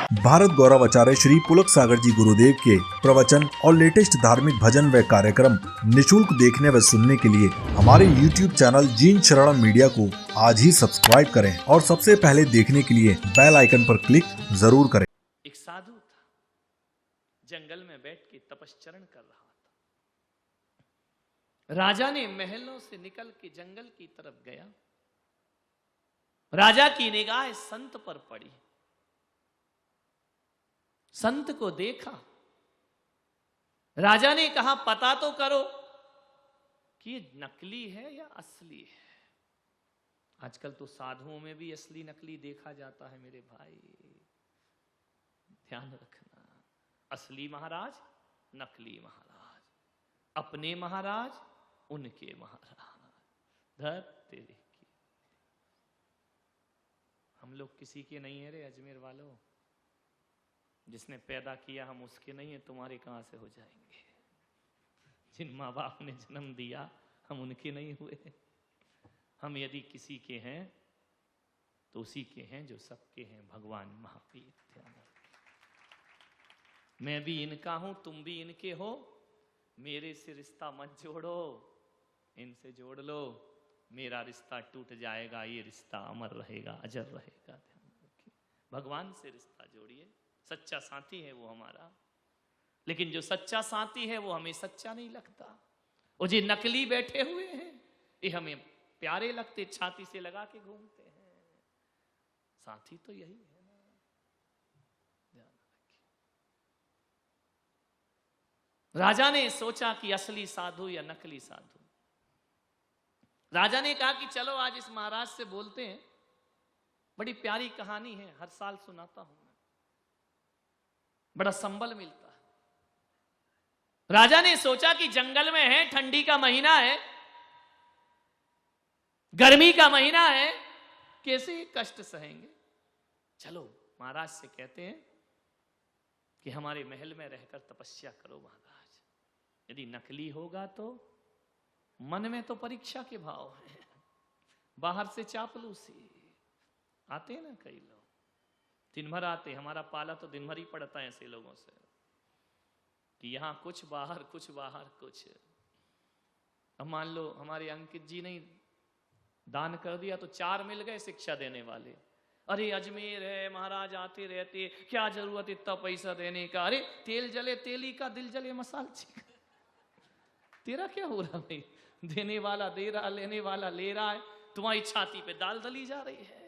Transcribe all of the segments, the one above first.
भारत गौरव आचार्य श्री पुलक सागर जी गुरुदेव के प्रवचन और लेटेस्ट धार्मिक भजन व कार्यक्रम निशुल्क देखने व सुनने के लिए हमारे YouTube चैनल जीन शरणम मीडिया को आज ही सब्सक्राइब करें और सबसे पहले देखने के लिए बेल आइकन पर क्लिक जरूर करें। एक साधु था, जंगल में बैठ के तपश्चरण कर रहा था। राजा ने महलों से निकल के जंगल की तरफ गया। राजा की निगाह संत पर पड़ी। संत को देखा। राजा ने कहा, पता तो करो कि ये नकली है या असली है। आजकल तो साधुओं में भी असली नकली देखा जाता है मेरे भाई, ध्यान रखना। असली महाराज, नकली महाराज, अपने महाराज, उनके महाराज। धर तेरे की, हम लोग किसी के नहीं है रे अजमेर वालों। जिसने पैदा किया हम उसके नहीं है, तुम्हारे कहां से हो जाएंगे। जिन माँ बाप ने जन्म दिया हम उनके नहीं हुए। हम यदि किसी के हैं तो उसी के हैं जो सबके हैं, भगवान महावीर। ध्यान रखो, मैं भी इनका हूं, तुम भी इनके हो। मेरे से रिश्ता मत जोड़ो, इनसे जोड़ लो। मेरा रिश्ता टूट जाएगा, ये रिश्ता अमर रहेगा, अजर रहेगा। ध्यान रखिए, भगवान से रिश्ता जोड़िए। सच्चा साथी है वो हमारा, लेकिन जो सच्चा साथी है वो हमें सच्चा नहीं लगता। और जो नकली बैठे हुए हैं ये हमें प्यारे लगते, छाती से लगा के घूमते हैं। साथी तो यही है ना, ध्यान रखिए। राजा ने सोचा कि असली साधु या नकली साधु। राजा ने कहा कि चलो आज इस महाराज से बोलते हैं। बड़ी प्यारी कहानी है, हर साल सुनाता हूं मैं, बड़ा संबल मिलता है। राजा ने सोचा कि जंगल में है, ठंडी का महीना है, गर्मी का महीना है, कैसे कष्ट सहेंगे। चलो महाराज से कहते हैं कि हमारे महल में रहकर तपस्या करो महाराज। यदि नकली होगा तो मन में तो परीक्षा के भाव है, बाहर से चापलूसी। आते हैं ना कई लोग, दिन भर आते। हमारा पाला तो दिन भर ही पड़ता है ऐसे लोगों से कि यहां कुछ बाहर कुछ, बाहर कुछ। अब मान लो हमारे अंकित जी ने दान कर दिया तो 4 मिल गए शिक्षा देने वाले। अरे अजमेर है, महाराज आते रहते, क्या जरूरत इतना पैसा देने का। अरे तेल जले तेली का, दिल जले मसालची का। तेरा क्या हो रहा भाई? देने वाला दे रहा, लेने वाला ले रहा है, तुम्हारी छाती पे दाल दली जा रही है।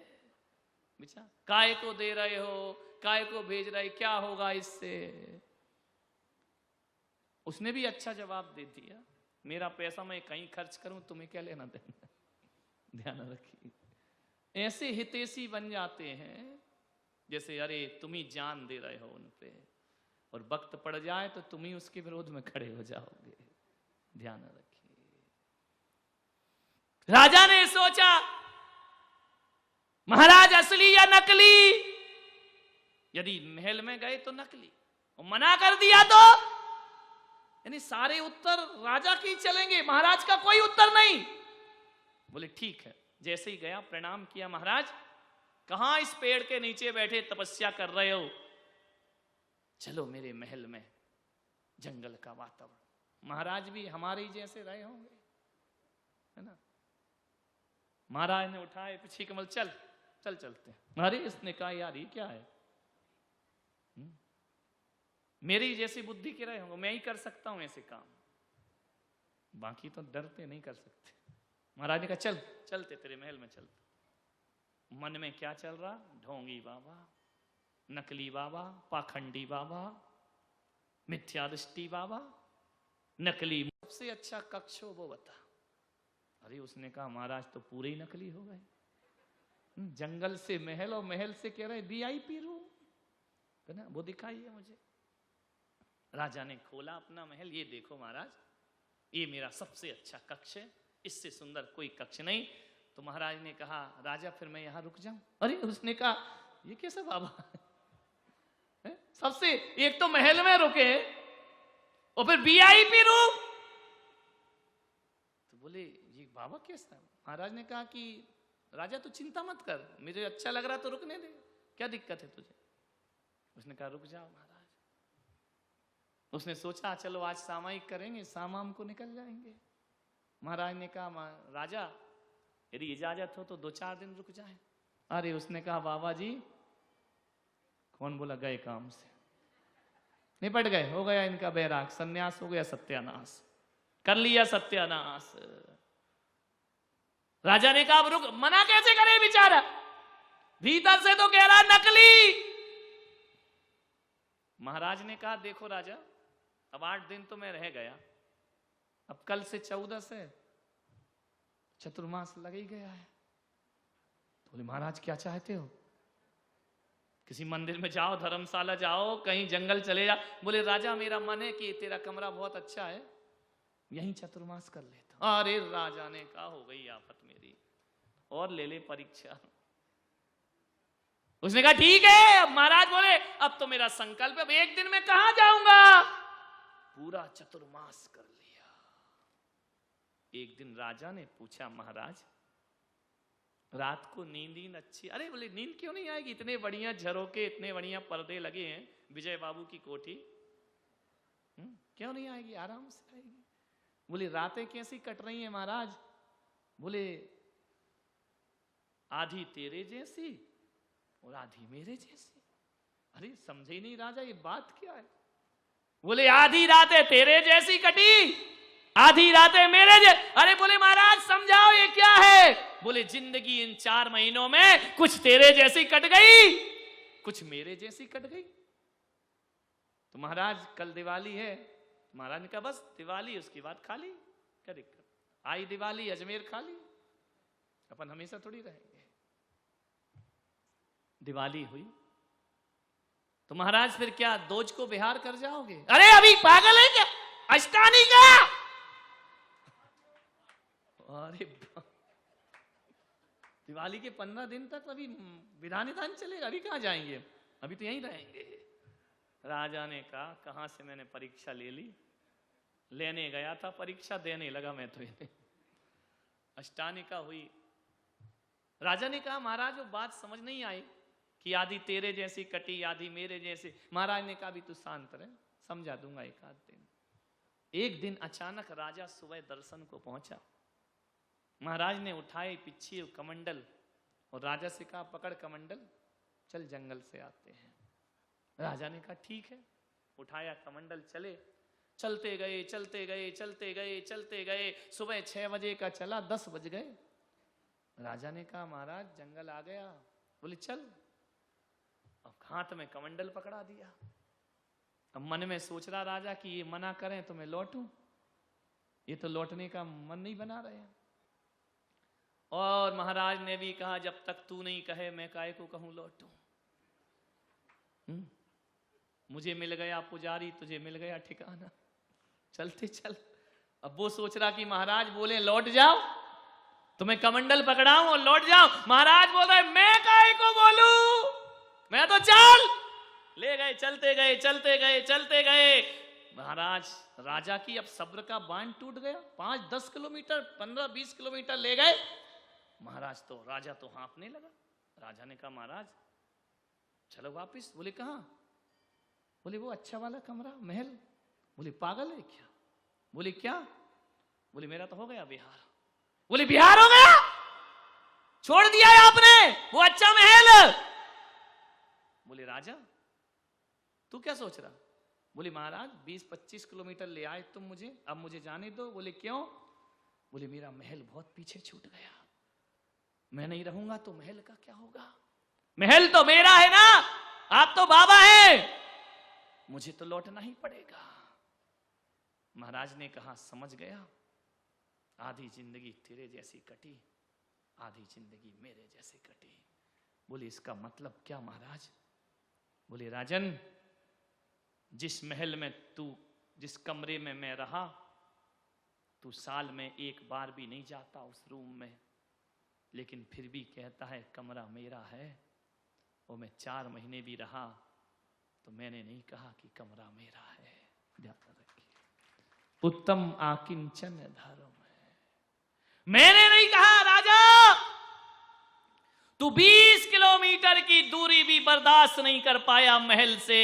बिचा काय को दे रहे हो, काय को भेज रहे, क्या होगा इससे? उसने भी अच्छा जवाब दे दिया, मेरा पैसा मैं कहीं खर्च करूं, तुम्हें क्या लेना देना। ध्यान रखिए, ऐसे हितैषी बन जाते हैं जैसे अरे तुम ही जान दे रहे हो उन पे, और वक्त पड़ जाए तो तुम ही उसके विरोध में खड़े हो जाओगे। ध्यान रखिए। राजा ने सोचा महाराज असली या नकली। यदि महल में गए तो नकली, और मना कर दिया तो यानी सारे उत्तर राजा के ही चलेंगे, महाराज का कोई उत्तर नहीं। बोले ठीक है। जैसे ही गया प्रणाम किया, महाराज कहां इस पेड़ के नीचे बैठे तपस्या कर रहे हो? चलो मेरे महल में, जंगल का वातावरण। महाराज भी हमारे ही जैसे रहे होंगे, है ना। महाराज ने उठाए पीछे कमल, चल चल चलते हैं। अरे इसने कहा यार ये क्या है, मेरी जैसी बुद्धि के रहे होंगे, मैं ही कर सकता हूं ऐसे काम, बाकी तो डरते नहीं कर सकते। महाराज ने कहा चल चलते, तेरे महल में चलते। मन में क्या चल रहा? ढोंगी बाबा, नकली बाबा, पाखंडी बाबा, मिथ्या दृष्टि बाबा, नकली। सबसे अच्छा कक्ष हो वो बता। अरे उसने कहा महाराज तो पूरे ही नकली हो गए। जंगल से महल, और महल से कह रहे VIP रूम, है ना, वो दिखाइए मुझे। राजा ने खोला अपना महल। ये देखो महाराज, ये मेरा सबसे अच्छा कक्ष है, इससे सुंदर कोई कक्ष नहीं। तो महाराज ने कहा राजा फिर मैं यहां रुक जाऊं? अरे उसने कहा ये कैसा बाबा है? सबसे एक तो महल में रुके और फिर VIP रूम। तो बोले ये बाबा कैसा है? महाराज ने कहा कि राजा तू चिंता मत कर, मुझे अच्छा लग रहा तो रुकने दे, क्या दिक्कत है तुझे? उसने कहा रुक जाओ महाराज। उसने सोचा चलो आज सामयिक करेंगे, शाम को निकल जाएंगे। महाराज ने कहा राजा यदि इजाजत हो तो 2-4 दिन रुक जाए। अरे उसने कहा बाबा जी। कौन बोला? गए काम से, निपट गए, हो गया इनका बैराग, सन्यास हो गया, सत्यानाश कर लिया, सत्यानाश। राजा ने कहा रुक, मना कैसे करे बेचारा, भीतर से तो कह रहा नकली। महाराज ने कहा देखो राजा, अब 8 दिन तो मैं रह गया, अब कल से 14 से चतुर्मास लग ही गया है। बोले महाराज क्या चाहते हो? किसी मंदिर में जाओ, धर्मशाला जाओ, कहीं जंगल चले जा। बोले राजा मेरा मन है कि तेरा कमरा बहुत अच्छा है, यहीं चतुर्मास कर लेता हूं। अरे राजा ने कहा हो गई आफत मेरी, और ले ले परीक्षा। उसने कहा ठीक है। अब महाराज बोले अब तो मेरा संकल्प है, अब 1 दिन में कहां जाऊंगा, पूरा चतुर्मास कर लिया। एक दिन राजा ने पूछा महाराज रात को नींद अच्छी? अरे बोले नींद क्यों नहीं आएगी, इतने बढ़िया झरोके, इतने बढ़िया पर्दे लगे हैं, विजय बाबू की कोठी, क्यों नहीं आएगी, आराम से आएगी। बोले रातें कैसी कट रही हैं महाराज? बोले आधी तेरे जैसी और आधी मेरे जैसी। अरे समझे ही नहीं राजा ये बात क्या है? बोले आधी रातें तेरे जैसी कटी, आधी रातें मेरे जैसी। अरे बोले महाराज समझाओ ये क्या है? बोले जिंदगी इन 4 महीनों में कुछ तेरे जैसी कट गई, कुछ मेरे जैसी कट गई। तो महाराज कल दिवाली है। महाराज ने कहा बस दिवाली, उसके बाद खाली, क्या दिक्कत, आई दिवाली अजमेर खाली, अपन हमेशा थोड़ी रहेंगे। दिवाली हुई तो महाराज फिर क्या दोज को बिहार कर जाओगे? अरे अभी पागल है क्या, अष्टानी का? अरे दिवाली के 15 दिन तक अभी विधान चलेगा, अभी कहां जाएंगे, अभी तो यहीं रहेंगे। राजा ने कहा कहां से मैंने परीक्षा ले ली, लेने गया था परीक्षा देने लगा मैं तो। अष्टानिका हुई। राजा ने कहा महाराज वो बात समझ नहीं आई कि आधी तेरे जैसी कटी, आधी मेरे जैसी। महाराज ने कहा भी तू शांत रहे, समझा दूंगा 1 आध दिन। एक दिन अचानक राजा सुबह दर्शन को पहुंचा। महाराज ने उठाए पीछे कमंडल और राजा से कहा पकड़ कमंडल, चल जंगल से आते हैं। राजा ने कहा ठीक है। उठाया कमंडल, चले, चलते गए चलते गए चलते गए चलते गए। सुबह 6 बजे का चला, 10 बज गए। राजा ने कहा महाराज जंगल आ गया। बोले चल। अब हाथ में कमंडल पकड़ा दिया। अब मन में सोच रहा राजा कि ये मना करें तो मैं लौटूं, ये तो लौटने का मन नहीं बना रहे हैं। और महाराज ने भी कहा जब तक तू नहीं कहे मैं काहे को कहूं लौटूं। मुझे मिल गया पुजारी, तुझे मिल गया ठिकाना, चलते चल। अब वो सोच रहा कि महाराज बोले लौट जाओ तो मैं कमंडल पकड़ाऊं और लौट जाऊं। महाराज बोल रहे मैं काहे को बोलूं, मैं तो चल। ले गए, चलते गए चलते गए चलते गए। महाराज राजा की अब सब्र का बांध टूट गया। 5-10 किलोमीटर 15-20 किलोमीटर ले गए। महाराज तो राजा तो हाँफने लगा। राजा ने कहा महाराज चलो वापिस। बोले कहां? बोले वो अच्छा वाला कमरा, महल। बोले पागल है क्या? बोले क्या? बोले मेरा तो हो गया बिहार। बोले बिहार हो गया, छोड़ दिया है आपने वो अच्छा महल। बोले राजा तू क्या सोच रहा? बोले महाराज 20-25 किलोमीटर ले आए तुम मुझे, अब मुझे जाने दो। बोले क्यों? बोले मेरा महल बहुत पीछे छूट गया, मैं नहीं रहूंगा तो महल का क्या होगा? महल तो मेरा है ना, आप तो बाबा हैं, मुझे तो लौटना ही पड़ेगा। महाराज ने कहा समझ गया, आधी जिंदगी तेरे जैसी कटी, आधी जिंदगी मेरे जैसी कटी। बोले इसका मतलब क्या महाराज? बोले राजन जिस महल में तू, जिस कमरे में मैं रहा, तू साल में 1 बार भी नहीं जाता उस रूम में, लेकिन फिर भी कहता है कमरा मेरा है। और मैं 4 महीने भी रहा तो मैंने नहीं कहा कि कमरा मेरा है। ध्यान रखिए, उत्तम आकिंचन धर्म है। मैंने नहीं कहा राजा तू 20 किलोमीटर की दूरी भी बर्दाश्त नहीं कर पाया महल से,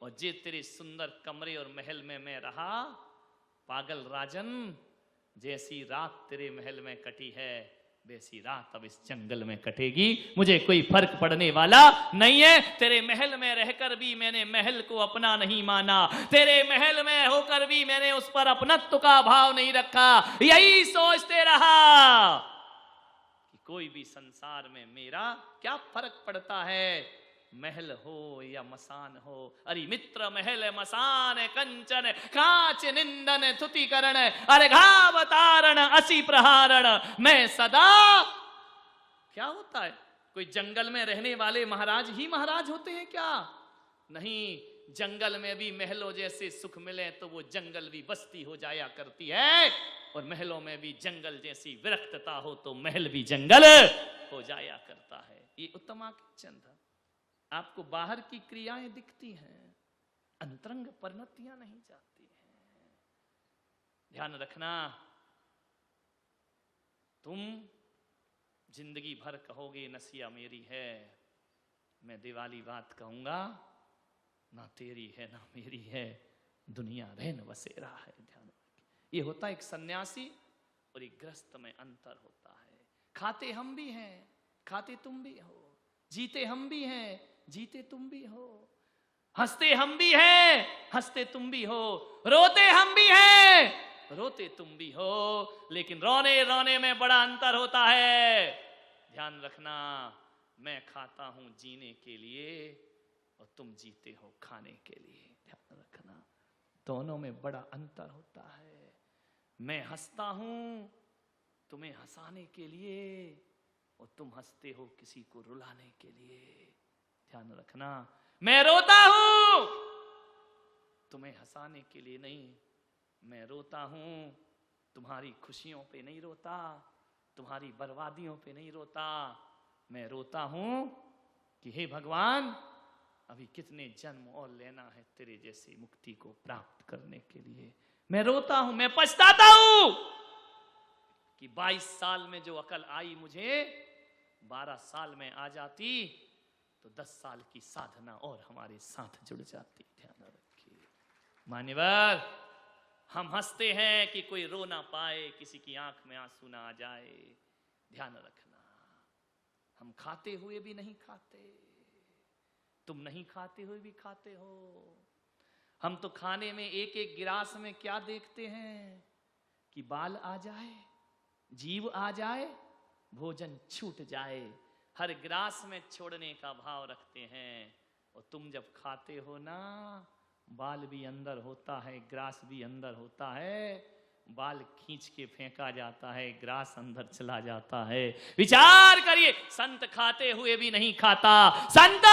और जे तेरे सुंदर कमरे और महल में मैं रहा। पागल राजन, जैसी रात तेरे महल में कटी है वैसी रात अब इस जंगल में कटेगी, मुझे कोई फर्क पड़ने वाला नहीं है। तेरे महल में रहकर भी मैंने महल को अपना नहीं माना, तेरे महल में होकर भी मैंने उस पर अपनत्व का भाव नहीं रखा। यही सोचते रहा कि कोई भी संसार में मेरा क्या फर्क पड़ता है, महल हो या मसान हो। अरे मित्र महल मसान कंचन, कांच निंदन थुतिकरण, अरे घावतारण असी प्रहारण। मैं सदा, क्या होता है, कोई जंगल में रहने वाले महाराज ही महाराज होते हैं क्या? नहीं, जंगल में भी महलों जैसे सुख मिले तो वो जंगल भी बस्ती हो जाया करती है, और महलों में भी जंगल जैसी विरक्तता हो तो महल भी जंगल हो जाया करता है। ये उत्तमाचंद है। आपको बाहर की क्रियाएं दिखती हैं, अंतरंग परिणतियां नहीं जाती हैं। ध्यान रखना, तुम जिंदगी भर कहोगे नसिया मेरी है, मैं दिवाली बात कहूंगा ना तेरी है ना मेरी है, दुनिया रहन बसेरा है। ध्यान रखिए, ये होता है एक सन्यासी और एक गृहस्थ में अंतर होता है। खाते हम भी हैं, खाते तुम भी हो, जीते हम भी हैं, जीते तुम भी हो, हंसते हम भी हैं, हंसते तुम भी हो, रोते हम भी हैं, रोते तुम भी हो, लेकिन रोने रोने में बड़ा अंतर होता है। ध्यान रखना, मैं खाता हूं जीने के लिए और तुम जीते हो खाने के लिए। ध्यान रखना, दोनों में बड़ा अंतर होता है। मैं हंसता हूं तुम्हें हंसाने के लिए और तुम हंसते हो किसी को रुलाने के लिए। ध्यान रखना, मैं रोता हूं तुम्हें हंसाने के लिए नहीं, मैं रोता हूं तुम्हारी खुशियों पे नहीं रोता, तुम्हारी बर्बादियों पे नहीं रोता। मैं रोता हूं कि हे भगवान, अभी कितने जन्म और लेना है तेरे जैसी मुक्ति को प्राप्त करने के लिए। मैं रोता हूं, मैं पछताता हूं कि 22 साल में जो अकल आई मुझे 12 साल में आ जाती तो 10 साल की साधना और हमारे साथ जुड़ जाती। ध्यान रखिए मान्यवर, हम हंसते हैं कि कोई रो ना पाए, किसी की आंख में आंसू ना आ जाए। ध्यान रखना, हम खाते हुए भी नहीं खाते, तुम नहीं खाते हुए भी खाते हो। हम तो खाने में एक एक गिलास में क्या देखते हैं कि बाल आ जाए, जीव आ जाए, भोजन छूट जाए, हर गिलास में छोड़ने का भाव रखते हैं। और तुम जब खाते हो ना, बाल भी अंदर होता है, ग्रास भी अंदर होता है, बाल खींच के फेंका जाता है, ग्रास अंदर चला जाता है। विचार करिए, संत खाते हुए भी नहीं खाता, संत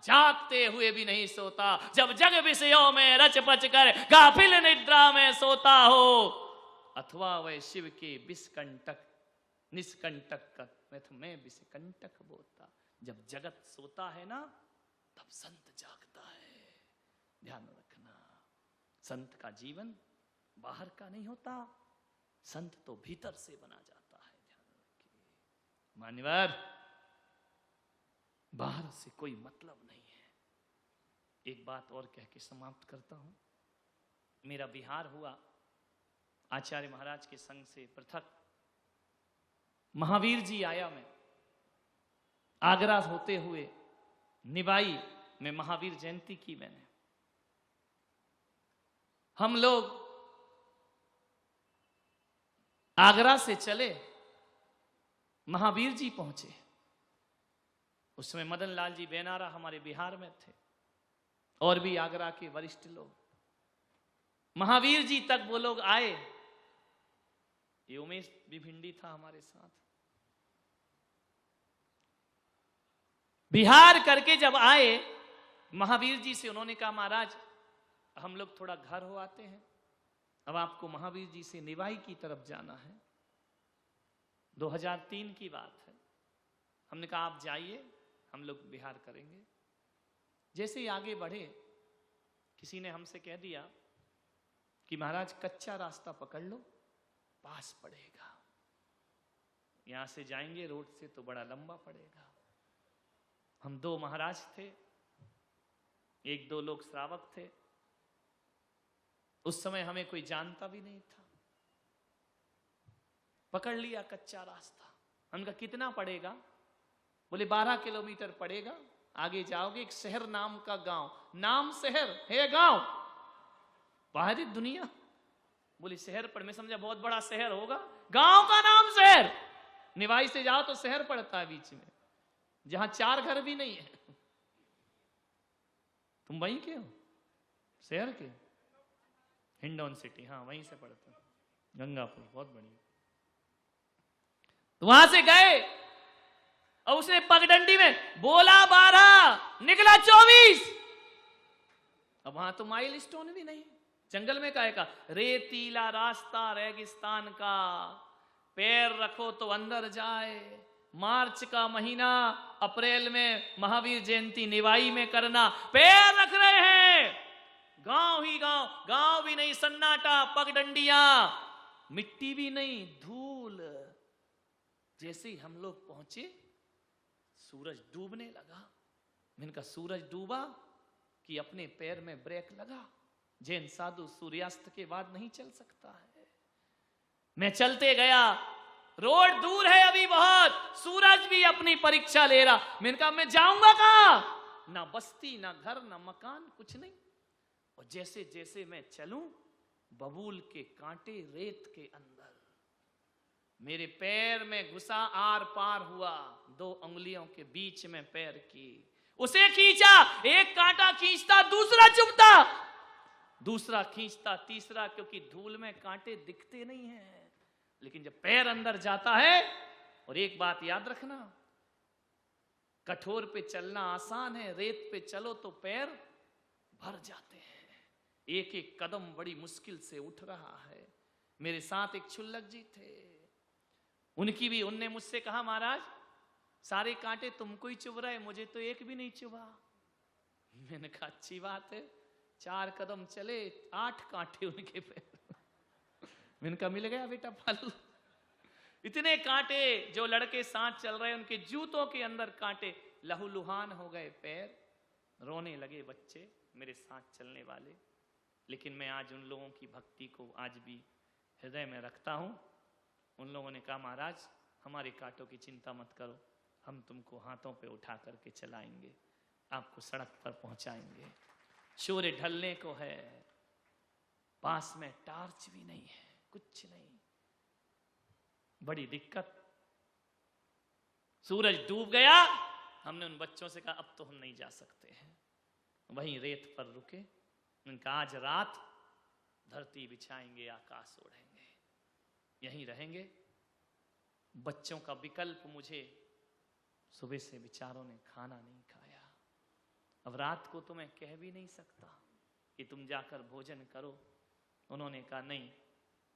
जागते हुए भी नहीं सोता। जब जग विषयों में रच पच कर गाफिल निद्रा में सोता हो, अथवा वह शिव के विषकंटक निष्कंटक में विषकंटक बोता। जब जगत सोता है ना, तब संत जागता है। ध्यान रखना, संत का जीवन बाहर का नहीं होता, संत तो भीतर से बना जाता है। ध्यान रखिए मान्यवर, बाहर से कोई मतलब नहीं है। एक बात और कह के समाप्त करता हूं। मेरा बिहार हुआ, आचार्य महाराज के संग से पृथक महावीर जी आया। मैं आगरा होते हुए निवाई में महावीर जयंती की मैंने। हम लोग आगरा से चले, महावीर जी पहुंचे। उस समय मदन लाल जी बेनारा हमारे बिहार में थे, और भी आगरा के वरिष्ठ लोग। महावीर जी तक वो लोग आए। ये उमेश भी भिंडी था हमारे साथ। बिहार करके जब आए महावीर जी से, उन्होंने कहा महाराज हम लोग थोड़ा घर हो आते हैं, अब आपको महावीर जी से निवाई की तरफ जाना है। 2003 की बात है। हमने कहा आप जाइए, हम लोग बिहार करेंगे। जैसे ही आगे बढ़े, किसी ने हमसे कह दिया कि महाराज कच्चा रास्ता पकड़ लो, पास पड़ेगा। यहां से जाएंगे रोड से तो बड़ा लंबा पड़ेगा। हम 2 महाराज थे, 1-2 लोग श्रावक थे। उस समय हमें कोई जानता भी नहीं था। पकड़ लिया कच्चा रास्ता। हमका कितना पड़ेगा? बोले 12 किलोमीटर पड़ेगा, आगे जाओगे एक शहर नाम का गांव, नाम शहर है गांव, बाहरी दुनिया। बोले शहर पर, मैं समझा बहुत बड़ा शहर होगा, गांव का नाम शहर। निवाई से जाओ तो शहर पड़ता है बीच में, जहां 4 घर भी नहीं है। तुम वहीं के हो? शहर के? हिंडौन सिटी, हाँ वहीं से पड़ता है, गंगापुर, बहुत बढ़िया। तो वहां से गए और उसने पगडंडी में बोला 12, निकला 24। अब वहां तो माइल स्टोन भी नहीं, जंगल में काहे का, रेतीला रास्ता रेगिस्तान का, पैर रखो तो अंदर जाए। मार्च का महीना, अप्रैल में महावीर जयंती निवाई में करना, पैर रख रहे हैं, गांव ही गांव, गांव भी नहीं, सन्नाटा, पगडंडियां, मिट्टी भी नहीं, धूल। जैसे ही हम लोग पहुंचे सूरज डूबने लगा। मैंने कहा सूरज डूबा कि अपने पैर में ब्रेक लगा। जैन साधु सूर्यास्त के बाद नहीं चल सकता है। मैं चलते गया, रोड दूर है अभी बहुत, सूरज भी अपनी परीक्षा ले रहा। मैंने कहा मैं जाऊंगा कहां? ना बस्ती, ना घर, ना मकान, कुछ नहीं। और जैसे जैसे मैं चलूं, बबूल के कांटे रेत के अंदर मेरे पैर में घुसा, आर पार हुआ, 2 उंगलियों के बीच में पैर की। उसे खींचा, एक कांटा खींचता दूसरा चुभता, दूसरा खींचता तीसरा, क्योंकि धूल में कांटे दिखते नहीं हैं। लेकिन जब पैर अंदर जाता है, और एक बात याद रखना, कठोर पे चलना आसान है, रेत पे चलो तो पैर भर जाते हैं। एक एक कदम बड़ी मुश्किल से उठ रहा है। मेरे साथ एक छुल्लक जी थे, उनने मुझसे कहा महाराज सारे कांटे तुमको ही चुभ रहे, मुझे तो एक भी नहीं चुभा। मैंने कहा अच्छी बात है। 4 कदम चले, 8 कांटे उनके पैर। मैंने कहा मिल गया बेटा फल। इतने कांटे, जो लड़के साथ चल रहे उनके जूतों के अंदर कांटे, लहूलुहान हो गए पैर, रोने लगे बच्चे मेरे साथ चलने वाले। लेकिन मैं आज उन लोगों की भक्ति को आज भी हृदय में रखता हूं। उन लोगों ने कहा महाराज हमारे कांटों की चिंता मत करो, हम तुमको हाथों पे उठा करके चलाएंगे, आपको सड़क पर पहुंचाएंगे। सूर्य ढलने को है, पास में टार्च भी नहीं है, कुछ नहीं, बड़ी दिक्कत। सूरज डूब गया। हमने उन बच्चों से कहा अब तो हम नहीं जा सकते हैं। वहीं रेत पर रुके। उनका आज रात धरती बिछाएंगे, आकाश ओढ़ेंगे, यहीं रहेंगे। बच्चों का विकल्प मुझे, सुबह से बेचारों ने खाना नहीं खाया। अब रात को तो मैं कह भी नहीं सकता कि तुम जाकर भोजन करो। उन्होंने कहा नहीं,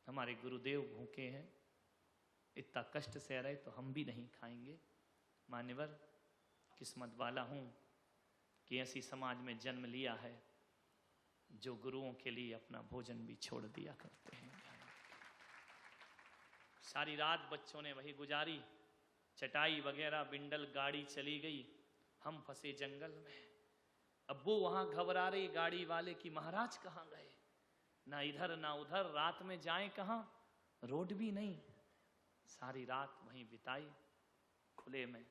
हमारे गुरुदेव भूखे हैं, इतना कष्ट सह रहे तो हम भी नहीं खाएंगे। मान्यवर, किस्मत वाला हूं कि ऐसी समाज में जन्म लिया है जो गुरुओं के लिए अपना भोजन भी छोड़ दिया करते हैं। सारी रात बच्चों ने वही गुजारी, चटाई वगैरह, बिंडल, गाड़ी चली गई, हम फंसे जंगल में। अब वो वहां घबरा रही गाड़ी वाले की महाराज कहाँ गए, ना इधर ना उधर, रात में जाएं कहां, रोड भी नहीं। सारी रात वहीं बिताई खुले में,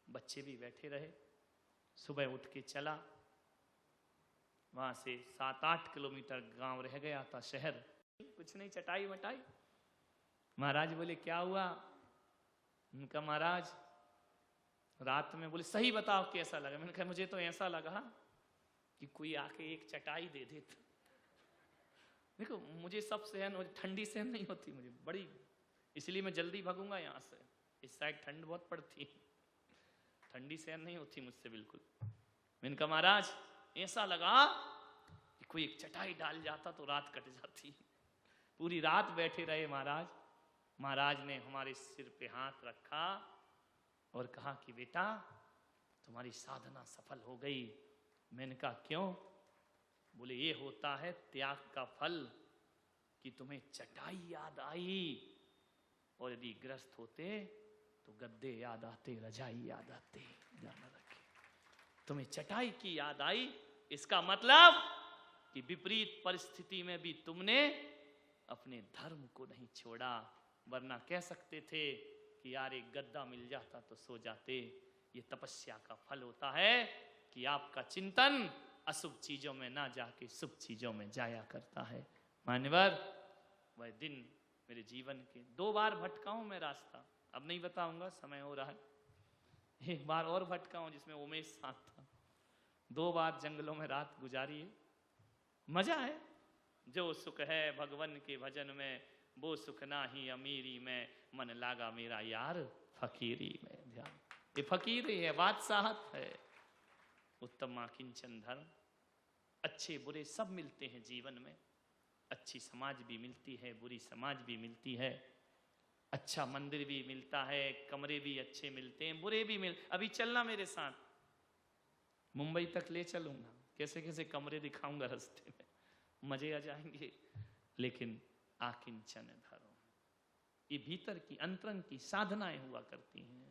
बच्चे भी बैठे रहे। सुबह उठ के चला, वहां से 7-8 किलोमीटर गांव रह गया था, शहर कुछ नहीं, चटाई मटाई। महाराज बोले क्या हुआ? उनका महाराज रात में, बोले सही बताओ कैसा लगा। मैंने कहा मुझे तो ऐसा लगा कि कोई आके एक चटाई दे देता। देखो मुझे सब सहन हो, ठंडी सहन नहीं होती मुझे बड़ी, इसलिए मैं जल्दी भागूंगा यहाँ से। इस साइड ठंड बहुत पड़ती, ठंडी सहन नहीं होती मुझसे बिल्कुल। मैंने कहा महाराज ऐसा लगा कि कोई एक चटाई डाल जाता तो रात कट जाती। पूरी रात बैठे रहे महाराज। महाराज ने हमारे सिर पे हाथ रखा और कहा कि बेटा तुम्हारी साधना सफल हो गई। मैंने कहा क्यों? बोले ये होता है त्याग का फल कि तुम्हें चटाई याद आई, और यदि ग्रस्त होते तो गद्दे याद आते, रजाई याद आते। ध्यान रखे, तुम्हें चटाई की याद आई, इसका मतलब कि विपरीत परिस्थिति में भी तुमने अपने धर्म को नहीं छोड़ा। वरना कह सकते थे कि यार एक गद्दा मिल जाता तो सो जाते। ये तपस्या का फल होता है कि आपका चिंतन अशुभ चीजों में ना जाके शुभ चीजों में जाया करता है। मान्यवर, वह दिन मेरे जीवन के 2 बार भटका हूं मैं रास्ता, अब नहीं बताऊंगा, समय हो रहा है। एक बार और भटका हूं जिसमें उमेश साथ था। 2 बार जंगलों में रात गुजारी है। मजा है। जो सुख है भगवान के भजन में, वो सुख ना ही अमीरी में, मन लागा मेरा यार फकीरी में। ध्यान, ये फकीरी है, बादशाहत है। उत्तम किंचन धर्म, अच्छे बुरे सब मिलते हैं जीवन में। अच्छी समाज भी मिलती है, बुरी समाज भी मिलती है। अच्छा मंदिर भी मिलता है, कमरे भी अच्छे मिलते हैं, बुरे भी अभी चलना मेरे साथ, मुंबई तक ले चलूंगा, कैसे कैसे कमरे दिखाऊंगा रास्ते में, मजे आ जाएंगे। लेकिन आकिंचन धर्म, ये भीतर की अंतरंग की साधनाएं हुआ करती हैं।